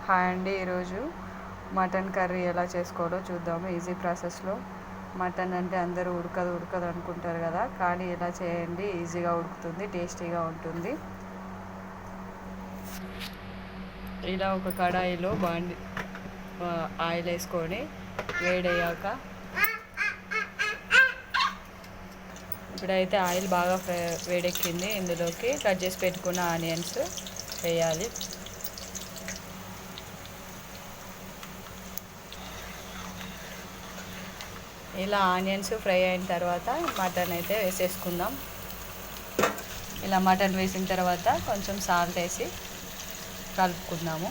Hi అండి. ఈరోజు mutton curry ఎలా చేసుకోవాలో చూద్దాము ఈజీ ప్రాసెస్లో. మటన్ అంటే అందరూ ఉడకదు అనుకుంటారు కదా, కానీ ఇలా చేయండి, ఈజీగా ఉడుకుతుంది, టేస్టీగా ఉంటుంది. ఇలా ఒక కడాయిలో ఆయిల్ వేసుకొని వేడయ్యాక ఇప్పుడైతే ఆయిల్ బాగా వేడెక్కింది. ఇందులోకి కట్ చేసి పెట్టుకున్న ఆనియన్స్ వేయాలి. ఇలా ఆనియన్స్ ఫ్రై అయిన తర్వాత మటన్ అయితే వేసేసుకుందాం. ఇలా మటన్ వేసిన తర్వాత కొంచెం సాల్ట్ వేసి కలుపుకుందాము.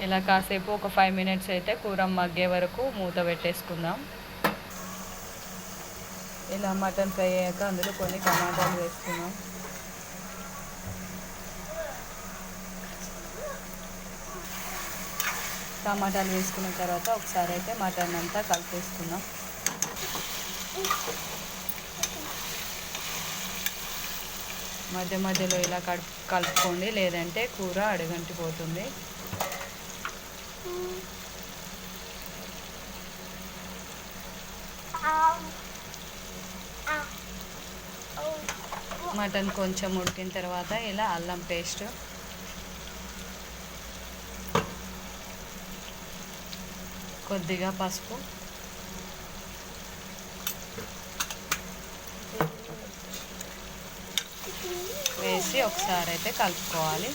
ఇలా కాసేపు ఒక 5 minutes అయితే కూర మగ్గే వరకు మూత పెట్టేసుకుందాం. ఇలా మటన్ ఫ్రై అయ్యాక అందులో కొన్ని టమాటాలు వేసుకుందాం. టమాటాలు వేసుకున్న తర్వాత ఒకసారి అయితే మటన్ అంతా కలిపేసుకుందాం. మధ్య మధ్యలో ఇలా కలుపుకోండి, లేదంటే కూర అడుగంటిపోతుంది. మటన్ కొంచెం ఉడికిన తర్వాత ఇలా అల్లం పేస్ట్, కొద్దిగా పసుపు, వేసి ఒకసారి అయితే కలుపుకోవాలి.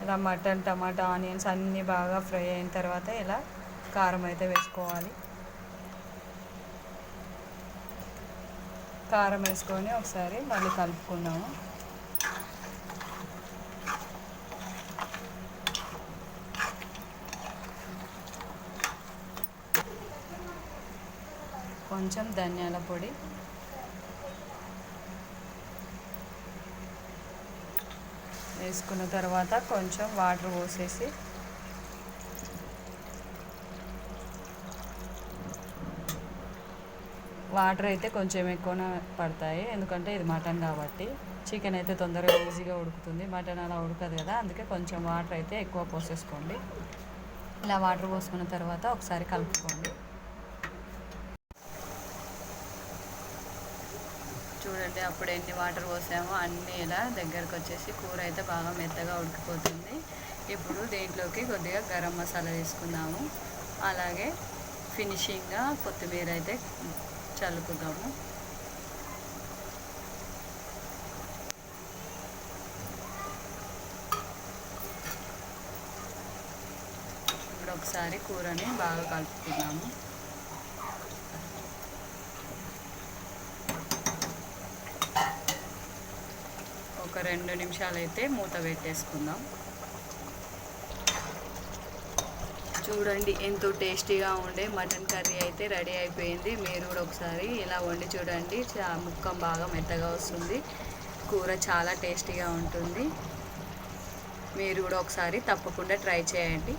ఇలా మటన్, టమాటా, ఆనియన్స్ అన్నీ బాగా ఫ్రై అయిన తర్వాత ఇలా కారం అయితే వేసుకోవాలి. కారం వేసుకొని ఒకసారి మళ్ళీ కలుపుకుందాము. కొంచెం ధనియాల పొడి, వేసుకున్న తర్వాత కొంచెం వాటర్ పోసేసి వాటర్ అయితే కొంచెం ఎక్కువనే పడతాయి, ఎందుకంటే ఇది మటన్ కాబట్టి. చికెన్ అయితే తొందరగా ఈజీగా ఉడుకుతుంది, మటన్ అలా ఉడకదు కదా, అందుకే కొంచెం వాటర్ అయితే ఎక్కువ పోసేసుకోండి. ఇలా వాటర్ పోసుకున్న తర్వాత ఒకసారి కలుపుకోండి. చూడండి, అప్పుడు ఎన్ని వాటర్ పోసామో అన్నీ ఇలా దగ్గరకు వచ్చేసి కూర అయితే బాగా మెత్తగా ఉడికిపోతుంది. ఇప్పుడు దీంట్లోకి కొద్దిగా గరం మసాలా వేసుకుందాము. అలాగే ఫినిషింగ్గా కొత్తిమీర అయితే చల్లుకుందాము. ఇప్పుడు ఒకసారి కూరని బాగా కలుపుకుందాము. ఒక 2 నిమిషాలు అయితే మూత పెట్టేసుకుందాం. చూడండి, ఎంతో టేస్టీగా ఉండే మటన్ కర్రీ అయితే రెడీ అయిపోయింది. మీరు కూడా ఒకసారి ఇలా వండి చూడండి, ముక్క బాగా మెత్తగా వస్తుంది, కూర చాలా టేస్టీగా ఉంటుంది. మీరు కూడా ఒకసారి తప్పకుండా ట్రై చేయండి.